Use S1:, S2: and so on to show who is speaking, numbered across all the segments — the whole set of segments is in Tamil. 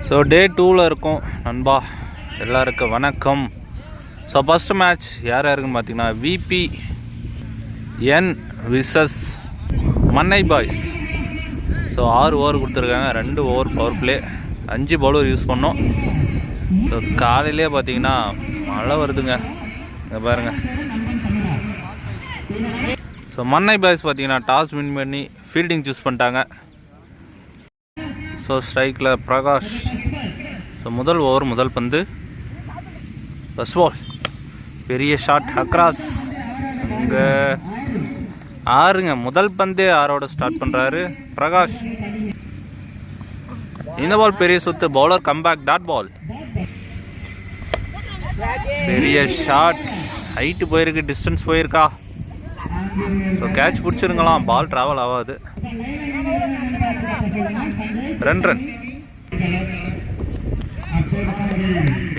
S1: ஸோ டே 2ல் இருக்கும் நண்பா. எல்லாருக்கும் வணக்கம். ஸோ ஃபஸ்ட்டு மேட்ச் யார் யாருக்குன்னு பார்த்தீங்கன்னா VPN versus Mannai boys. So 6 over கொடுத்துருக்காங்க, 2 over power play, 5 bowler use பண்ணோம். ஸோ காலையிலே பார்த்தீங்கன்னா மழை வருதுங்க, இங்கே பாருங்கள். ஸோ மன்னை பாய்ஸ் பார்த்தீங்கன்னா டாஸ் வின் பண்ணி ஃபீல்டிங் சூஸ் பண்ணிட்டாங்க. ஸோ ஸ்ட்ரைக்கில் பிரகாஷ். ஸோ முதல் ஓவர் முதல் பந்து, ஃபர்ஸ்ட் பால், பெரிய ஷாட் அக்ராஸ். இங்கே 6ங்க, முதல் பந்தே 6ஓட ஸ்டார்ட் பண்ணுறாரு பிரகாஷ். இந்த பால் பெரிய சுத்து, பவுலர் கம்பேக், டாட் பால், பெரிய ஷாட், ஹைட்டு போயிருக்கு, டிஸ்டன்ஸ் போயிருக்கா. ஸோ கேட்ச் பிடிச்சிருங்களாம், பால் ட்ராவல் ஆகாது. Run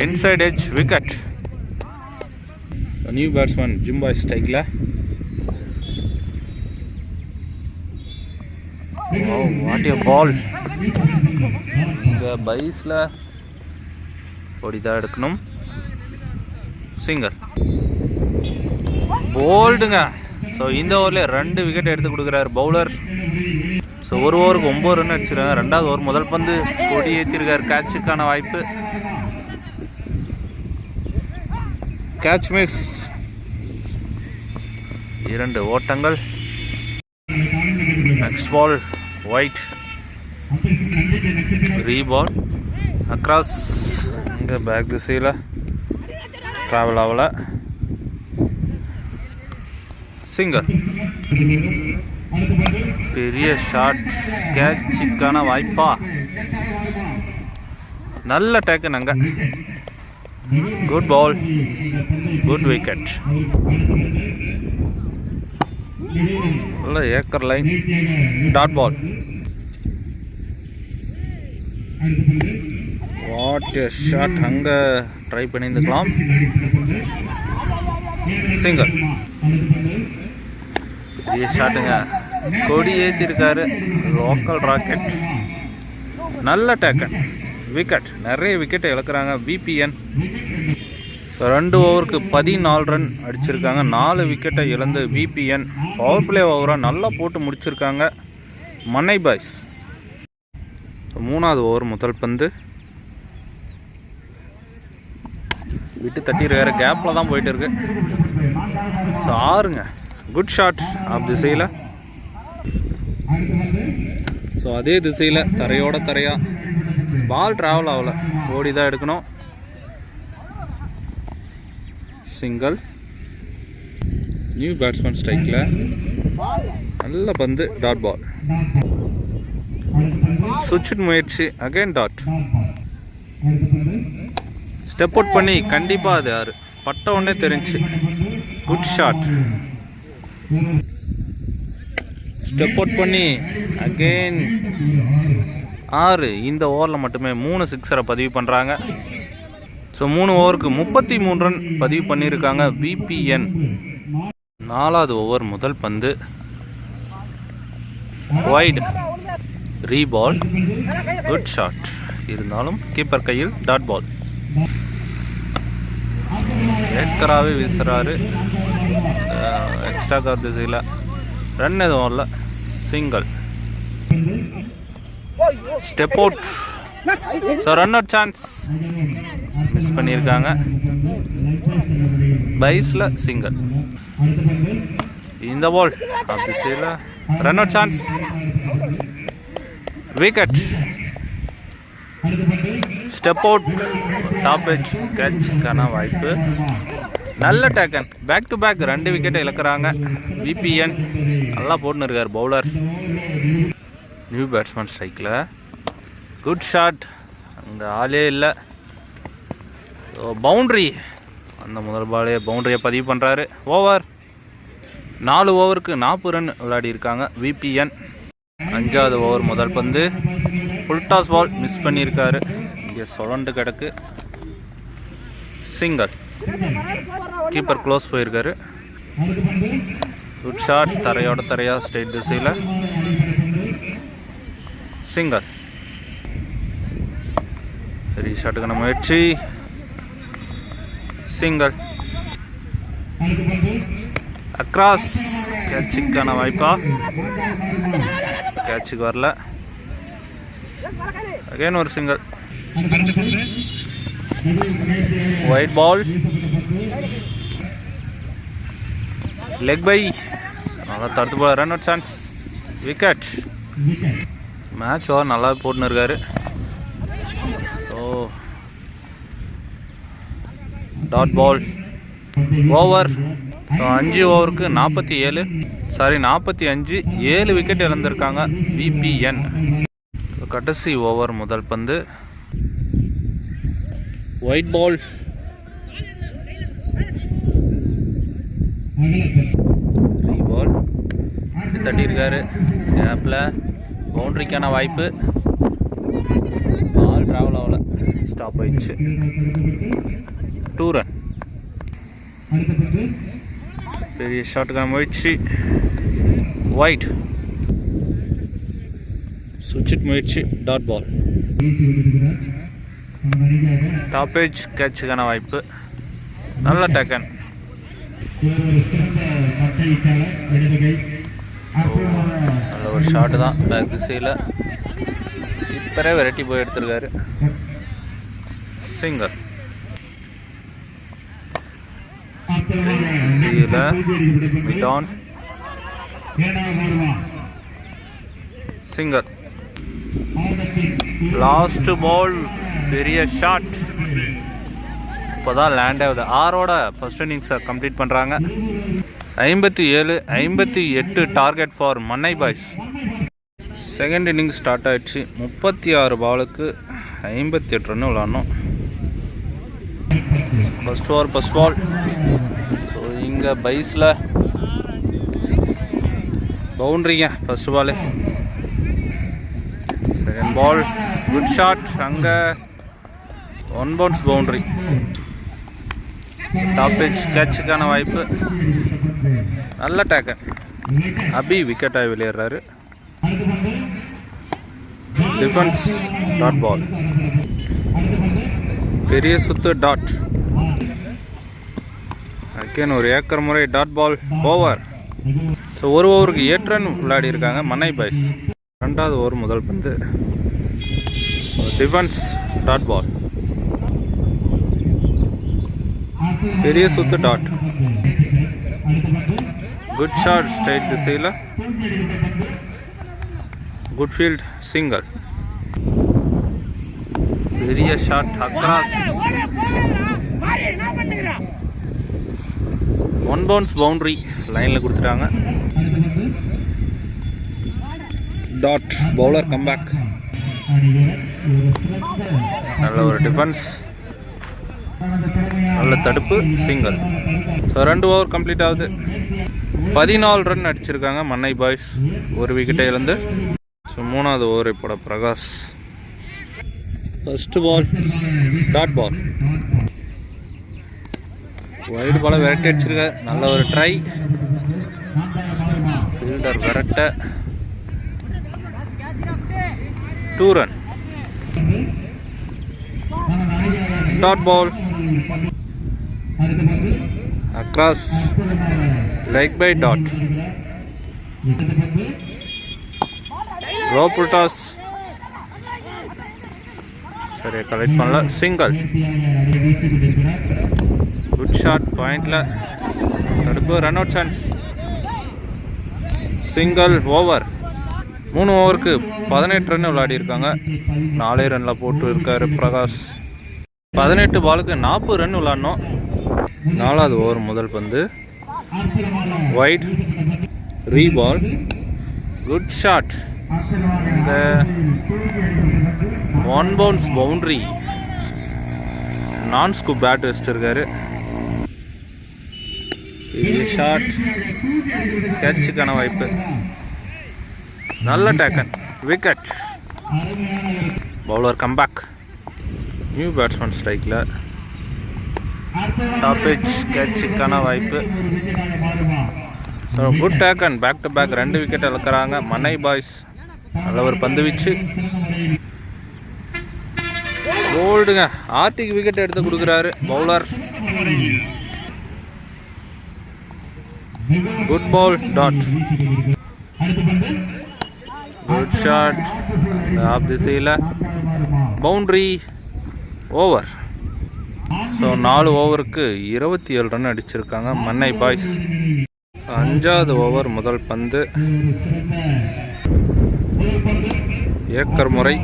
S1: inside edge, wicket. New batsman ஜிம்பாய் ஸ்ட்ரைக்கில். What a ball. இந்த பைஸில் ஓடிதான் எடுக்கணும். சிங்கர் போல்டுங்க. ஸோ இந்த ஓவரில் 2 விக்கெட் எடுத்து கொடுக்குறாரு பவுலர். ஸோ ஒரு ஓவருக்கு 9 ரன் அடிச்சிருக்காங்க. 2வது ஓவர் முதல் பந்து கொடி ஏற்றிருக்காரு, கேட்சுக்கான வாய்ப்பு. கேட்ச் மிஸ், 2 ஓட்டங்கள். Next ball wide, reball across. இங்கே பேக் திசையில் ட்ராவல் ஆகல. சிங்கர், பெரிய ஷாட், கேட்சுக்கான வாய்ப்பா. நல்ல டேக்கன் அங்க. Good ball, good wicket. நல்ல ஏக்கர் line, dot ball. What a shot. அங்கே ட்ரை பண்ணியிருந்துக்கலாம். சிங்கர், பெரிய ஷாட்டுங்க, கொடி ஏற்றிருக்காரு, லோக்கல் ராக்கெட். நல்ல டேக்கன், விக்கெட். நிறைய விக்கெட்டை இழக்கிறாங்க VPN. ஸோ 2 ஓவருக்கு 14 ரன் அடிச்சிருக்காங்க, 4 விக்கெட்டை இழந்து VPN பவர் பிளே ஓவராக நல்லா போட்டு முடிச்சிருக்காங்க மன்னை பாய்ஸ். 3வது ஓவர் முதல் பந்து விட்டு தட்டிருக்காரு, கேப்பில் தான் போயிட்டு இருக்கு. ஸோ 6ங்க, குட் ஷாட் ஆஃப் திசையில். ஸோ அதே திசையில் தரையோட தரையா, பால் ட்ராவல் ஆகல, ஓடி தான் எடுக்கணும். சிங்கிள். நியூ பேட்ஸ்மேன் ஸ்ட்ரைக்கில். நல்ல பந்து, டாட் பால். சுவிட்ச் முயற்சி, அகைன் டாட். ஸ்டெப் அவுட் பண்ணி கண்டிப்பாக அது 6 பட்ட உடனே தெரிஞ்சு. Good shot. ஸ்டெப் அவுட் பண்ணி அகெயின் 6. இந்த ஓவரில் மட்டுமே 3 சிக்ஸரை பதிவு பண்ணுறாங்க. ஸோ 3 ஓவருக்கு 33 ரன் பதிவு பண்ணியிருக்காங்க VPN. 4வது ஓவர் முதல் பந்து வைட், ரீபால், குட் ஷாட். இருந்தாலும் கீப்பர் கையில், டாட் பால். ஏக்கராகவே வீசுகிறாரு, எக்ஸ்ட்ரா கவர் திசையில். ரன் எதுவும் இல்லை, single. Step out. So run out chance miss பண்ணியிருக்காங்க. பைஸில் சிங்கிள். இந்த பால் ஆஃப் திசையில், run out chance, wicket. Step out, top edge, கேட்சுக்கான வாய்ப்பு. நல்ல டேக்கன், பேக் டு பேக் 2 விக்கெட்டை இழக்கிறாங்க VPN. நல்லா போட்டுன்னு இருக்கார் பவுலர். நியூ பேட்ஸ்மேன் ஸ்ட்ரைக்கில். குட் ஷாட், அங்கே ஆளே இல்லை. பவுண்ட்ரி, அந்த முதல் பாலே பவுண்ட்ரியை பதிவு பண்ணுறாரு. ஓவர் 4 ஓவருக்கு 40 ரன் விளையாடி இருக்காங்க VPN. 5வது ஓவர் முதல் பந்து ஃபுல் டாஸ் பால், மிஸ் பண்ணியிருக்காரு. இங்கே சுழண்டு கிடக்கு. சிங்கர், கீப்பர் க்ளோஸ் போயிருக்காரு. குட் ஷாட், தரையோட தரையா, ஸ்ட்ரெயிட் திசையில். சிங்கர், பெரிய ஷாட்டுக்கான முயற்சி, சிங்கிள். அக்ராஸ், கேட்சுக்கான வாய்ப்பா, கேட்சுக்கு வரல. அகைன் ஒரு single. White ball, leg by, நல்லா தடுத்து போல. Run out chance, wicket. Match over நல்லா போட்டுன்னு இருக்காரு. ஓ, டாட் பால் ஓவர். 5 ஓவருக்கு 47, 45, 7 விக்கெட் இழந்திருக்காங்க விபிஎன். கடைசி ஓவர் முதல் பந்து. White ball, ரீபால் தட்டியிருக்காரு. கேப்பில் பவுண்ட்ரிக்கான வாய்ப்பு. பால் ட்ராவல் ஆகல, ஸ்டாப் ஆயிடுச்சு. 2 ரன். பெரிய ஷாட்டுக்கான முயற்சி, ஒயிட். சுவிட்ச் முயற்சி, டாட் பால். டாப் ஏஜ், கேட்சுக்கான வாய்ப்பு. நல்ல டேக்கன். நல்ல ஒரு ஷாட்டு தான், பேக் திசையில். இப்பரே வெரைட்டி போய் எடுத்திருக்காரு. சிங்கிள். சிங்கிள். லாஸ்ட் பால், பெரிய ஷாட். இப்போதான் லேண்ட் ஆகுது. 6ஓட ஃபர்ஸ்ட் இன்னிங்ஸை கம்ப்ளீட் பண்ணுறாங்க. 57, 58 target for Mannai boys. Second inning start ஆகிடுச்சு. 36 பாலுக்கு 58 ரன் விளாடணும். First over first ball. So இங்கே பைஸில் பவுண்ட்ரிங்க first ball. Second ball, good shot. அங்கே 1 பவுன்ஸ் பவுண்ட்ரி. டாப் பிச், கேட்சுக்கான வாய்ப்பு. நல்ல டேக்கன். அபி விக்கெட் ஆகி வெளியேறாரு. Defence, dot ball. பெரிய சுத்து, டாட். அகேன் ஒரு ஏக்கர் முறை, டாட் பால், ஓவர். ஸோ 1 ஓவருக்கு 8 ரன் விளையாடி இருக்காங்க மன்னை பாய்ஸ். 2வது ஓவர் முதல் பந்து. Defence, dot ball. பெரிய சுத்து, டாட். குட் ஷாட், ஸ்ட்ரைட் திசையில். Good field, single. பெரிய ஷாட், அக்ராஸ். 1 பவுன்ஸ் பவுண்ட்ரி லைனில் கொடுத்துட்டாங்க. டாட். Bowler comeback. நல்ல ஒரு டிஃபென்ஸ், நல்ல தடுப்பு, சிங்கிள். ஸோ 2 ஓவர் கம்ப்ளீட் ஆகுது. 14 ரன் அடிச்சிருக்காங்க மன்னை பாய்ஸ், 1 விக்கெட்டை இழந்து. ஸோ 3வது ஓவர் இப்போட Prakash. First ball, dot ball. Wide பாலை விரட்டி அடிச்சிருக்காரு. நல்ல ஒரு ட்ரை. ஃபீல்டர் விரட்ட. 2 run. Dot ball. Across, like bye dot. Low full toss, சரியா கலெக்ட் பண்ணல, சிங்கிள். குட் ஷாட், பாயிண்ட்ல தடுப்பு, run out chance, single. Over. 3 ஓவருக்கு 18 ரன் விளையாடி இருக்காங்க. 4 ரனில் போட்டு இருக்காரு பிரகாஷ். 18 பாலுக்கு 40 ரன் விளையாடணும். 4வது ஓவர் முதல் பந்து. Wide, reball, good shot. இந்த 1 பவுன்ஸ் பவுண்ட்ரி. நான் ஸ்கூப் பேட் வச்சிருக்காரு. ஷாட், கேட்சுக்கான வாய்ப்பு. நல்ல taken, wicket. Bowler comeback. New batsman ஸ்ட்ரைக்கில். டாப் பிச், கேட்சுக்கான வாய்ப்பு. Good taken, back to back 2 wicket இழக்கிறாங்க மன்னை பாய்ஸ். நல்ல ஒரு பந்து வீச்சு. போல்டுங்க. ஆர்டிக்கு விக்கெட் எடுத்து கொடுக்குறாரு bowler. Good ball dot. Good shot off திசையில் பவுண்ட்ரி. ஓவர். ஸோ 4 ஓவருக்கு 27 ரன் அடிச்சிருக்காங்க மன்னை பாய்ஸ். 5வது ஓவர் முதல் பந்து. ஏக்கர் முறை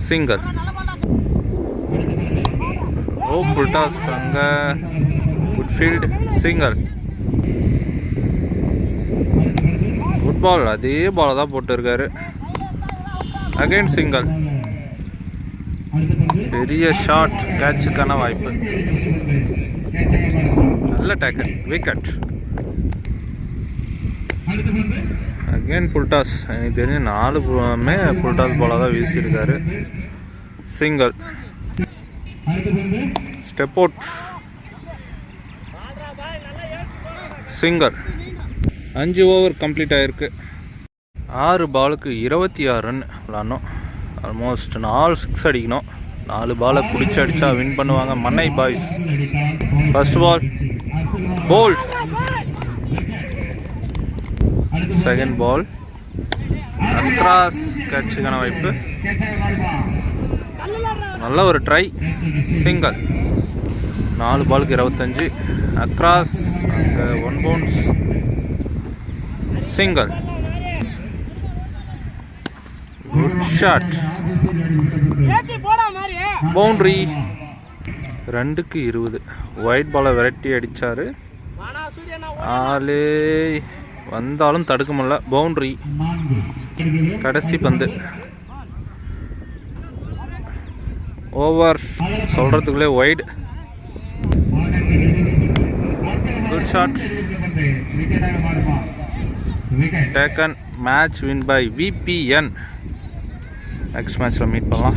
S1: சிங்கர். ஓ புல்டாஸ் அங்க குட்ஃபீல்ட் சிங்கர். குட் பால். அதே பால் தான் போட்டிருக்காரு. Again singer. பெரிய ஷாட். கேட்சுக்கான வாய்ப்பு. நல்ல டேக்கல். விக்கெட். Again full toss. எனக்கு தெரிஞ்சு 4 புல்டாஸ் பாலாக தான் வீசியிருக்காரு. Single. Step out. Single. 5 over complete ஆகிருக்கு. 6 பாலுக்கு 26 ரன் விளாடணும். ஆல்மோஸ்ட் 4 சிக்ஸ் அடிக்கணும். 4 பாலை பிடிச்சி அடித்தா வின் பண்ணுவாங்க Mannai boys. First ball bowled. Second ball across. கேட்சுக்கான வாய்ப்பு. நல்ல ஒரு ட்ரை. சிங்கர். 4 பாலுக்கு 25. அக்ராஸ். அங்கே 1 bounce. Single. Good shot. Boundary. 2க்கு 20. ஒயிட் பாலை விரட்டி அடித்தார். ஆளே வந்தாலும் தடுக்க முடியல. பவுண்ட்ரி. கடைசி பந்து. ஓவர் சொல்கிறதுக்குள்ளே wide. Good shot. Taken. Match win by VPN. Next மேட்ச்சில் மீட் பண்ணலாம்.